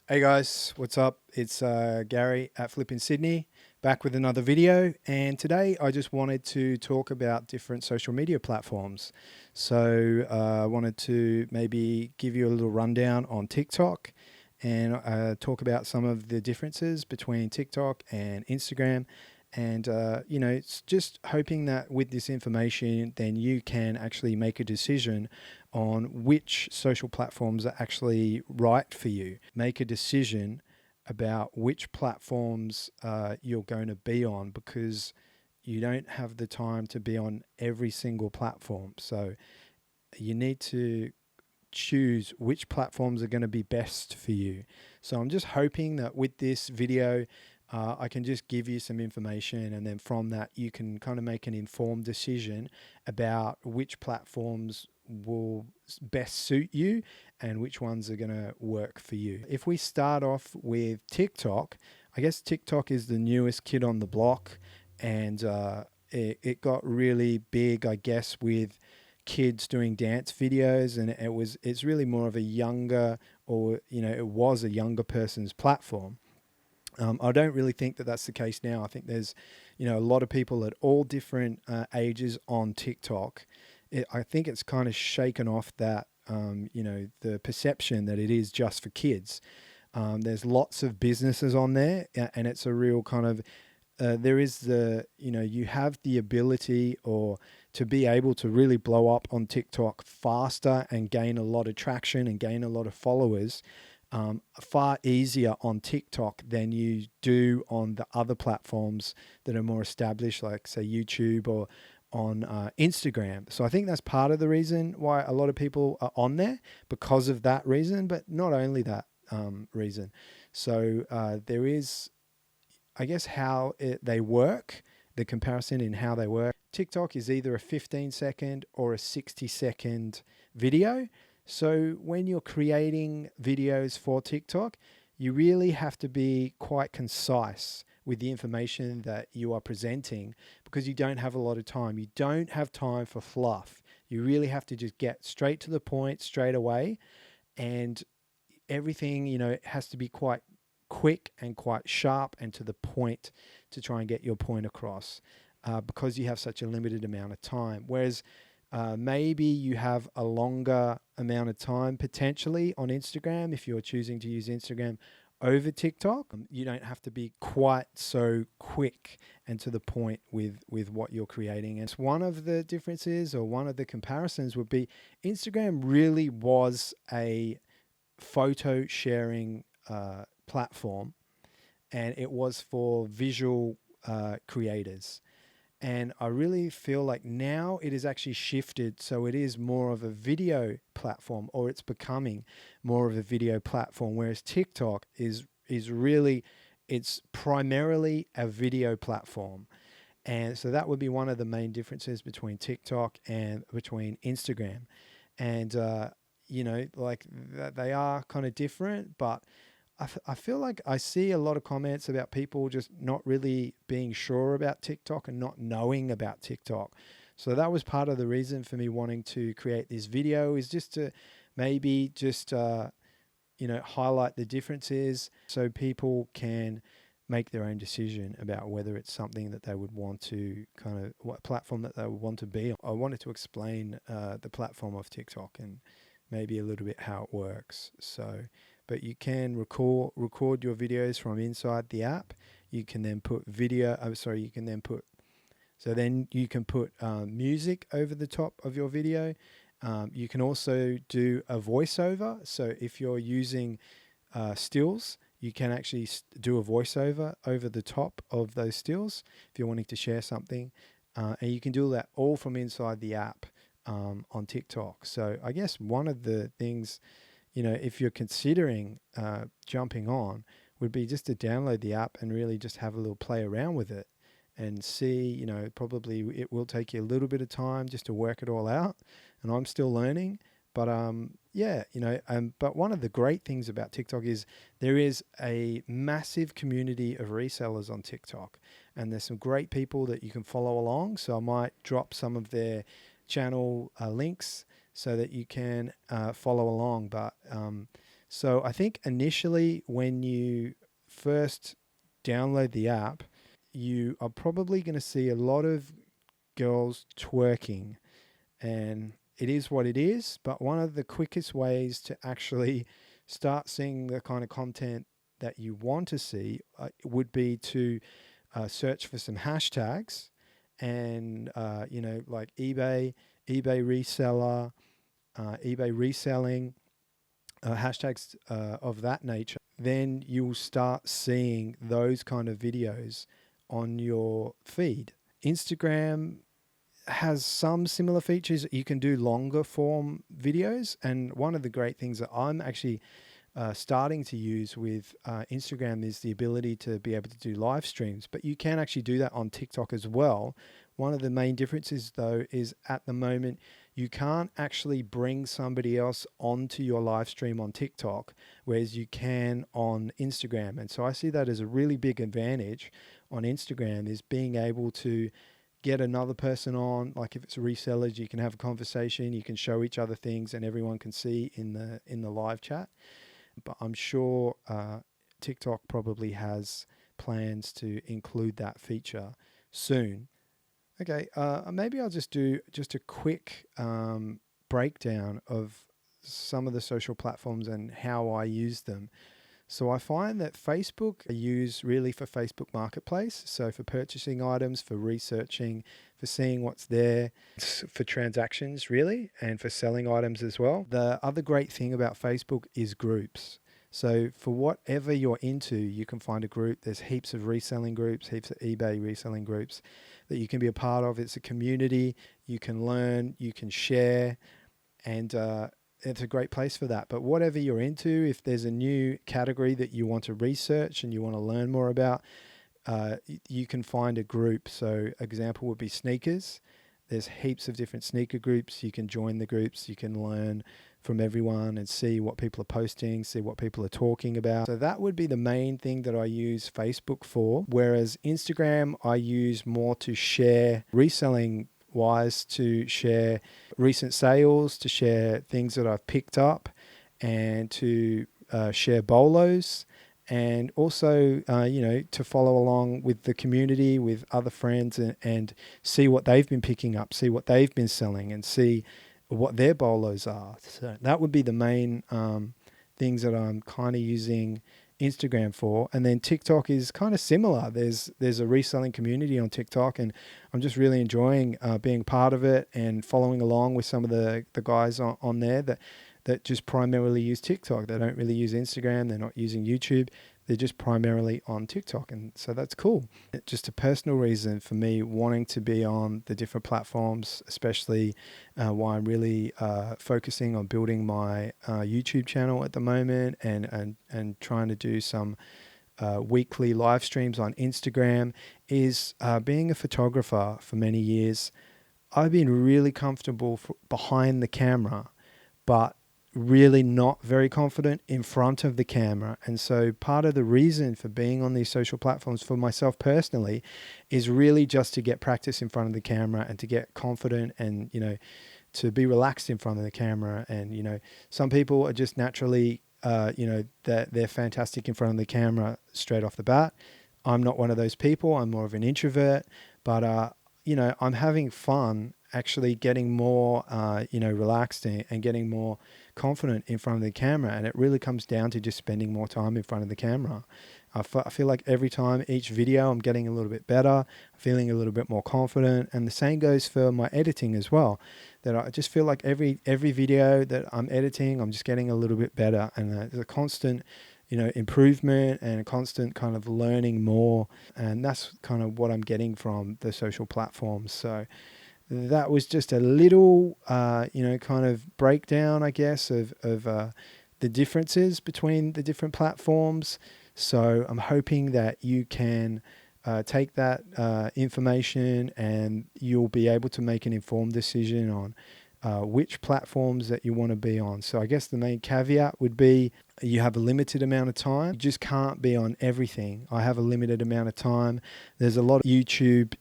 Hey guys, what's up? It's Gary at Flippin' Sydney, back with another video. And today I just wanted to talk about different social media platforms. So I wanted to maybe give you a little rundown on TikTok and talk about some of the differences between TikTok and Instagram. And, it's just hoping that with this information, then you can actually make a decision on which social platforms are actually right for you. Make a decision about which platforms you're going to be on, because you don't have the time to be on every single platform. So you need to choose which platforms are going to be best for you. So I'm just hoping that with this video, I can just give you some information, and then from that you can kind of make an informed decision about which platforms will best suit you and which ones are going to work for you. If we start off with TikTok, I guess TikTok is the newest kid on the block, and it got really big, I guess, with kids doing dance videos, and it's really more of a younger, or it was a younger person's platform. I don't really think that that's the case now. I think there's a lot of people at all different ages on TikTok. I think it's kind of shaken off that the perception that it is just for kids. There's lots of businesses on there, and it's a real kind of there is you have the ability or to be able to really blow up on TikTok faster and gain a lot of traction and gain a lot of followers far easier on TikTok than you do on the other platforms that are more established, like say YouTube or on Instagram. So I think that's part of the reason why a lot of people are on there, because of that reason, but not only that reason. So there is, I guess, how they work, the comparison in how they work. TikTok is either a 15-second or a 60-second video. So when you're creating videos for TikTok, you really have to be quite concise with the information that you are presenting, because you don't have a lot of time. You don't have time for fluff. You really have to just get straight to the point straight away, and everything, has to be quite quick and quite sharp and to the point to try and get your point across, because you have such a limited amount of time. Whereas maybe you have a longer amount of time potentially on Instagram. If you're choosing to use Instagram over TikTok, you don't have to be quite so quick and to the point with what you're creating. And one of the differences, or one of the comparisons, would be Instagram really was a photo sharing platform, and it was for visual creators. And I really feel like now it is actually shifted, so it is more of a video platform, or it's becoming more of a video platform, whereas TikTok is really, it's primarily a video platform. And so that would be one of the main differences between TikTok and between Instagram. And like they are kind of different, but I feel like I see a lot of comments about people just not really being sure about TikTok and not knowing about TikTok. So that was part of the reason for me wanting to create this video, is just to maybe just, highlight the differences so people can make their own decision about whether it's something that they would want to what platform that they would want to be on. I wanted to explain the platform of TikTok and maybe a little bit how it works. So, but you can record your videos from inside the app. You can then put you can then put, so then you can put music over the top of your video. You can also do a voiceover. So if you're using stills, you can actually do a voiceover over the top of those stills if you're wanting to share something. And you can do that all from inside the app on TikTok. So I guess one of the things, if you're considering jumping on, would be just to download the app and really just have a little play around with it and see, probably it will take you a little bit of time just to work it all out. And I'm still learning, but but one of the great things about TikTok is there is a massive community of resellers on TikTok, and there's some great people that you can follow along. So I might drop some of their channel links so that you can follow along. But So I think initially when you first download the app, you are probably going to see a lot of girls twerking, and it is what it is. But one of the quickest ways to actually start seeing the kind of content that you want to see would be to search for some hashtags, and like eBay reseller, eBay reselling, hashtags of that nature. Then you'll start seeing those kind of videos on your feed. Instagram has some similar features. You can do longer form videos, and one of the great things that I'm actually starting to use with Instagram is the ability to be able to do live streams, but you can actually do that on TikTok as well. One of the main differences though is at the moment you can't actually bring somebody else onto your live stream on TikTok, whereas you can on Instagram. And so I see that as a really big advantage on Instagram, is being able to get another person on. Like if it's resellers, you can have a conversation, you can show each other things, and everyone can see in the live chat. But I'm sure TikTok probably has plans to include that feature soon. Okay, maybe I'll just do just a quick breakdown of some of the social platforms and how I use them. So I find that Facebook I use really for Facebook Marketplace. So for purchasing items, for researching, for seeing what's there, for transactions really, and for selling items as well. The other great thing about Facebook is groups. So for whatever you're into, you can find a group. There's heaps of reselling groups, heaps of eBay reselling groups that you can be a part of. It's a community. You can learn, you can share, and it's a great place for that. But whatever you're into, if there's a new category that you want to research and you want to learn more about, you can find a group. So example would be sneakers. There's heaps of different sneaker groups. You can join the groups. You can learn from everyone and see what people are posting, see what people are talking about. So that would be the main thing that I use Facebook for. Whereas Instagram, I use more to share reselling wise, to share recent sales, to share things that I've picked up, and to share BOLOS, and also to follow along with the community, with other friends, and see what they've been picking up, see what they've been selling, and see what their BOLOS are. So that would be the main things that I'm kind of using Instagram for. And then TikTok is kind of similar. There's a reselling community on TikTok, and I'm just really enjoying being part of it and following along with some of the guys on there that just primarily use TikTok. They don't really use Instagram. They're not using YouTube. They're just primarily on TikTok. And so that's cool. It's just a personal reason for me wanting to be on the different platforms, especially why I'm really focusing on building my YouTube channel at the moment, and trying to do some weekly live streams on Instagram, is being a photographer for many years. I've been really comfortable behind the camera, but really not very confident in front of the camera. And so part of the reason for being on these social platforms for myself personally is really just to get practice in front of the camera and to get confident, and to be relaxed in front of the camera. And some people are just naturally that they're fantastic in front of the camera straight off the bat. I'm not one of those people. I'm more of an introvert, but I'm having fun actually getting more relaxed and getting more confident in front of the camera. And it really comes down to just spending more time in front of the camera. I feel like every time, each video, I'm getting a little bit better, feeling a little bit more confident. And the same goes for my editing as well, that I just feel like every video that I'm editing, I'm just getting a little bit better. And there's a constant improvement and a constant kind of learning more. And that's kind of what I'm getting from the social platforms. So that was just a little, kind of breakdown, I guess, of the differences between the different platforms. So I'm hoping that you can take that information, and you'll be able to make an informed decision on which platforms that you want to be on. So I guess the main caveat would be you have a limited amount of time. You just can't be on everything. I have a limited amount of time. There's a lot of YouTube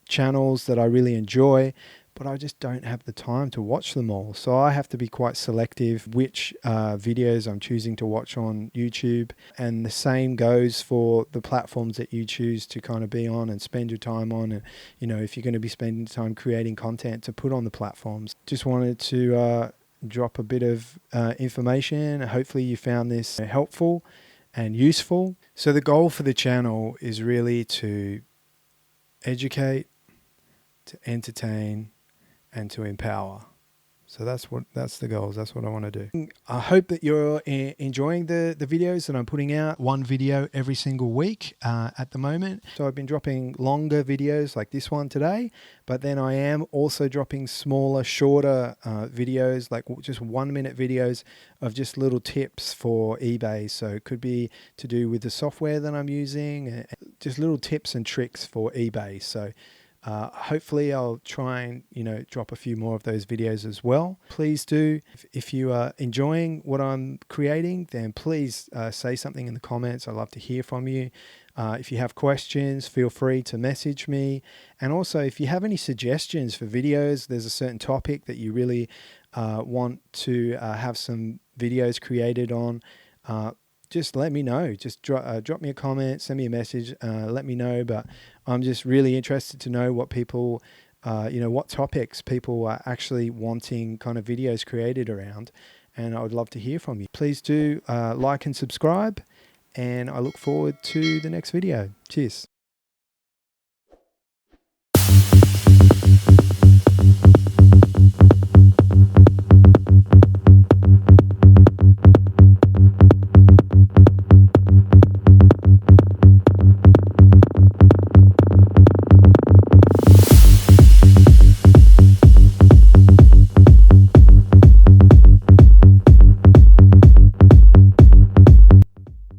channels that I really enjoy, but I just don't have the time to watch them all. So I have to be quite selective which videos I'm choosing to watch on YouTube. And the same goes for the platforms that you choose to kind of be on and spend your time on. And, you know, if you're going to be spending time creating content to put on the platforms. Just wanted to drop a bit of information. Hopefully you found this helpful and useful. So the goal for the channel is really to educate, to entertain, and to empower. So that's the goals. That's what I want to do. I hope that you're enjoying the videos that I'm putting out. One video every single week at the moment. So I've been dropping longer videos like this one today, but then I am also dropping smaller, shorter videos, like just 1 minute videos of just little tips for eBay. So it could be to do with the software that I'm using, just little tips and tricks for eBay. So hopefully I'll try and, you know, drop a few more of those videos as well. Please do. If you are enjoying what I'm creating, then please say something in the comments. I'd love to hear from you. If you have questions, feel free to message me. And also, if you have any suggestions for videos, there's a certain topic that you really want to have some videos created on, just let me know. Just drop me a comment, send me a message, let me know. But I'm just really interested to know what people, you know, what topics people are actually wanting kind of videos created around. And I would love to hear from you. Please do like and subscribe. And I look forward to the next video. Cheers.